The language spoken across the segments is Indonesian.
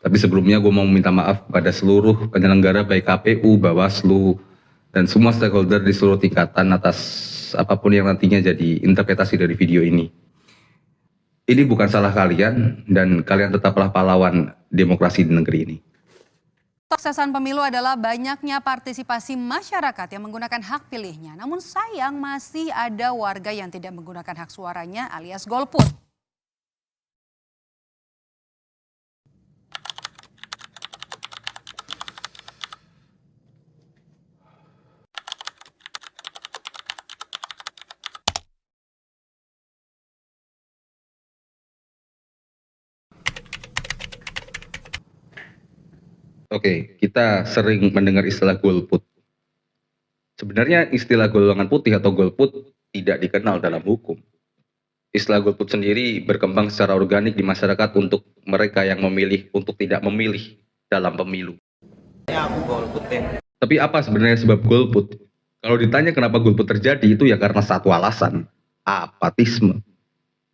Tapi sebelumnya gue mau minta maaf kepada seluruh penyelenggara baik KPU, Bawaslu, dan semua stakeholder di seluruh tingkatan atas apapun yang nantinya jadi interpretasi dari video ini. Ini bukan salah kalian dan kalian tetaplah pahlawan demokrasi di negeri ini. Suksesan pemilu adalah banyaknya partisipasi masyarakat yang menggunakan hak pilihnya. Namun sayang masih ada warga yang tidak menggunakan hak suaranya alias golput. Oke, kita sering mendengar istilah golput. Sebenarnya istilah golongan putih atau golput tidak dikenal dalam hukum. Istilah golput sendiri berkembang secara organik di masyarakat untuk mereka yang memilih untuk tidak memilih dalam pemilu. Tapi apa sebenarnya sebab golput? Kalau ditanya kenapa golput terjadi, itu ya karena satu alasan, apatisme.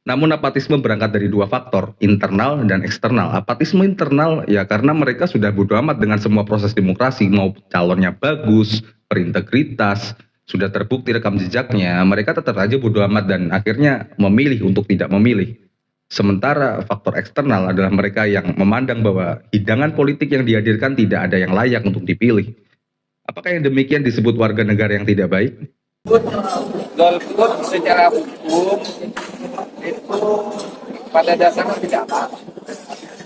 Namun apatisme berangkat dari dua faktor, internal dan eksternal. Apatisme internal ya karena mereka sudah bodo amat dengan semua proses demokrasi, mau calonnya bagus, berintegritas, sudah terbukti rekam jejaknya, mereka tetap aja bodo amat dan akhirnya memilih untuk tidak memilih. Sementara faktor eksternal adalah mereka yang memandang bahwa hidangan politik yang dihadirkan tidak ada yang layak untuk dipilih. Apakah yang demikian disebut warga negara yang tidak baik? Golput secara hukum itu pada dasarnya tidak apa-apa.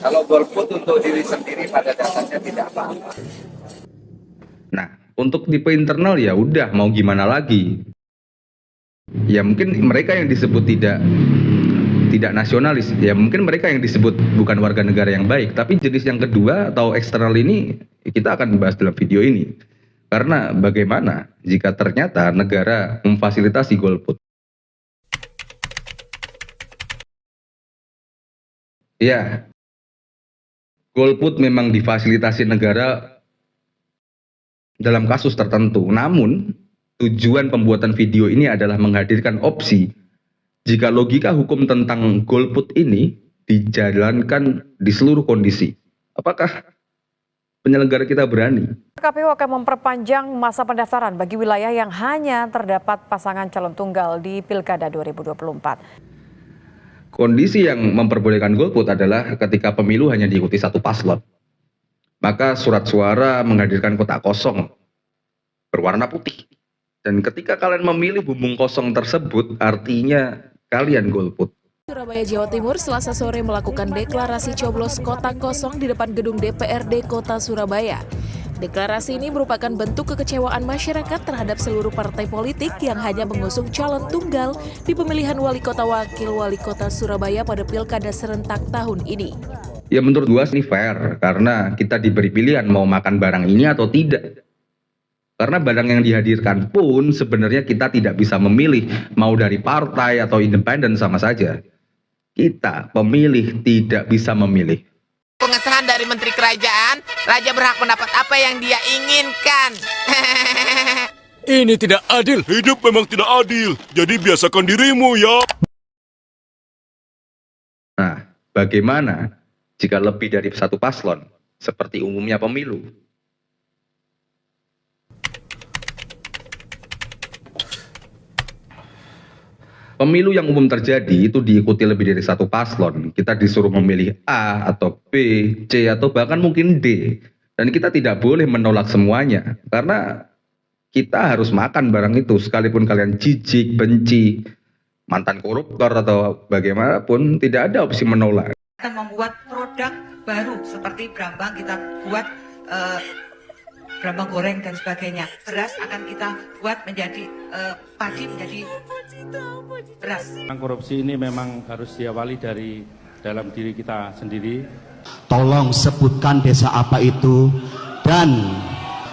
Kalau golput untuk diri sendiri pada dasarnya tidak apa-apa. Nah, untuk tipe internal ya udah mau gimana lagi? Ya mungkin mereka yang disebut tidak nasionalis. Ya mungkin mereka yang disebut bukan warga negara yang baik. Tapi jenis yang kedua atau eksternal ini kita akan bahas dalam video ini. Karena bagaimana jika ternyata negara memfasilitasi golput? Ya, golput memang difasilitasi negara dalam kasus tertentu. Namun, tujuan pembuatan video ini adalah menghadirkan opsi jika logika hukum tentang golput ini dijalankan di seluruh kondisi. Apakah penyelenggara kita berani? KPU akan memperpanjang masa pendaftaran bagi wilayah yang hanya terdapat pasangan calon tunggal di Pilkada 2024. Kondisi yang memperbolehkan golput adalah ketika pemilu hanya diikuti satu paslon. Maka surat suara menghadirkan kotak kosong berwarna putih. Dan ketika kalian memilih bumbung kosong tersebut, artinya kalian golput. Surabaya, Jawa Timur, Selasa sore melakukan deklarasi coblos kotak kosong di depan gedung DPRD Kota Surabaya. Deklarasi ini merupakan bentuk kekecewaan masyarakat terhadap seluruh partai politik yang hanya mengusung calon tunggal di pemilihan wali kota wakil wali kota Surabaya pada Pilkada serentak tahun ini. Ya menurut gua ini fair, karena kita diberi pilihan mau makan barang ini atau tidak. Karena barang yang dihadirkan pun sebenarnya kita tidak bisa memilih mau dari partai atau independen sama saja. Kita pemilih tidak bisa memilih. Pengesahan dari Menteri Kerajaan, Raja berhak mendapat apa yang dia inginkan. Ini tidak adil. Hidup memang tidak adil. Jadi biasakan dirimu ya. Nah, bagaimana jika lebih dari satu paslon, seperti umumnya pemilu? Pemilu yang umum terjadi itu diikuti lebih dari satu paslon. Kita disuruh memilih A atau B, C atau bahkan mungkin D. Dan kita tidak boleh menolak semuanya. Karena kita harus makan barang itu. Sekalipun kalian jijik, benci, mantan koruptor atau bagaimanapun, tidak ada opsi menolak. Akan membuat produk baru seperti brambang, kita buat brambang goreng dan sebagainya. Beras akan kita buat menjadi padi menjadi beras. Korupsi ini memang harus diawali dari dalam diri kita sendiri. Tolong sebutkan desa apa itu dan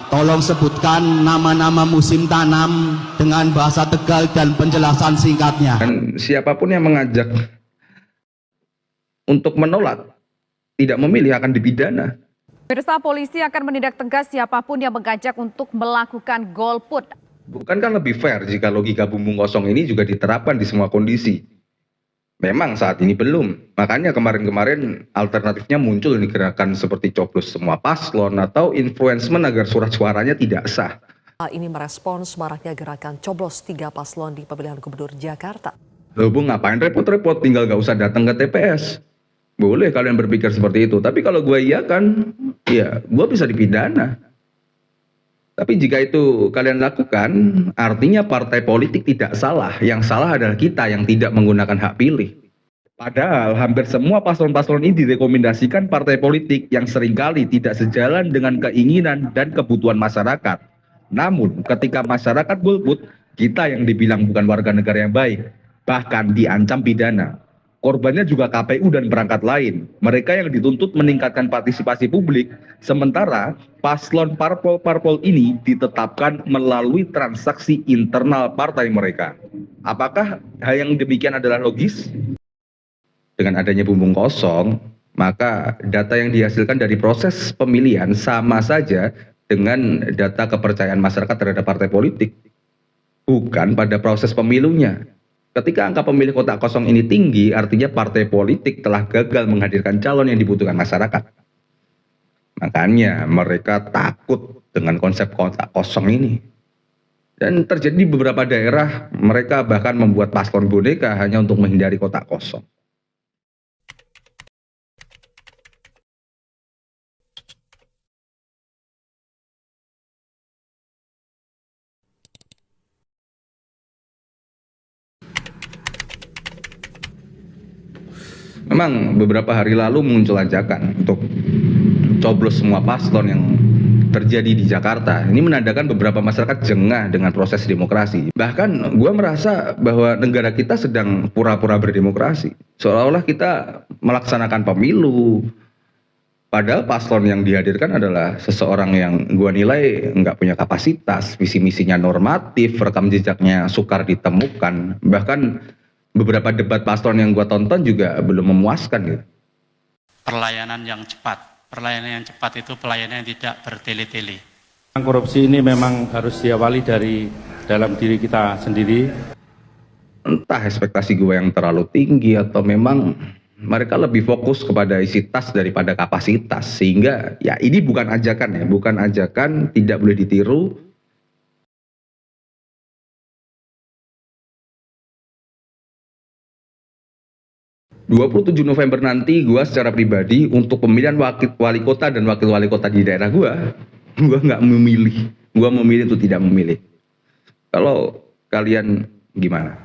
tolong sebutkan nama-nama musim tanam dengan bahasa Tegal dan penjelasan singkatnya. Dan siapapun yang mengajak untuk menolak, tidak memilih akan dipidana. Pemirsa, polisi akan menindak tegas siapapun yang mengajak untuk melakukan golput. Bukankah lebih fair jika logika bumbung kosong ini juga diterapkan di semua kondisi? Memang saat ini belum. Makanya kemarin-kemarin alternatifnya muncul di gerakan seperti coblos semua paslon atau influencement agar surat suaranya tidak sah. Hal ini merespons maraknya gerakan coblos 3 paslon di pemilihan gubernur Jakarta. Loh Bung, ngapain repot-repot, tinggal gak usah datang ke TPS. Boleh kalian berpikir seperti itu, tapi kalau gue iyakan, ya gue bisa dipidana. Tapi jika itu kalian lakukan, artinya partai politik tidak salah. Yang salah adalah kita yang tidak menggunakan hak pilih. Padahal hampir semua paslon-paslon ini direkomendasikan partai politik yang seringkali tidak sejalan dengan keinginan dan kebutuhan masyarakat. Namun ketika masyarakat golput, kita yang dibilang bukan warga negara yang baik, bahkan diancam pidana. Korbannya juga KPU dan perangkat lain. Mereka yang dituntut meningkatkan partisipasi publik, sementara paslon parpol ini ditetapkan melalui transaksi internal partai mereka. Apakah hal yang demikian adalah logis? Dengan adanya bumbung kosong, maka data yang dihasilkan dari proses pemilihan sama saja dengan data kepercayaan masyarakat terhadap partai politik, bukan pada proses pemilunya. Ketika angka pemilih kotak kosong ini tinggi, artinya partai politik telah gagal menghadirkan calon yang dibutuhkan masyarakat. Makanya mereka takut dengan konsep kotak kosong ini. Dan terjadi di beberapa daerah, mereka bahkan membuat paslon boneka hanya untuk menghindari kotak kosong. Memang beberapa hari lalu muncul ajakan untuk coblos semua paslon yang terjadi di Jakarta. Ini menandakan beberapa masyarakat jengah dengan proses demokrasi. Bahkan gue merasa bahwa negara kita sedang pura-pura berdemokrasi. Seolah-olah kita melaksanakan pemilu. Padahal paslon yang dihadirkan adalah seseorang yang gue nilai nggak punya kapasitas, visi misinya normatif, rekam jejaknya sukar ditemukan. Bahkan beberapa debat paslon yang gue tonton juga belum memuaskan gitu. Pelayanan yang cepat. Pelayanan yang cepat itu pelayanan yang tidak bertele-tele. Korupsi ini memang harus diawali dari dalam diri kita sendiri. Entah ekspektasi gue yang terlalu tinggi atau memang mereka lebih fokus kepada isi tas daripada kapasitas. Sehingga ya ini bukan ajakan ya, bukan ajakan, tidak boleh ditiru. 27 November nanti gue secara pribadi untuk pemilihan wali kota dan wakil wali kota di daerah gue nggak memilih. Gue memilih untuk tidak memilih. Kalau kalian gimana?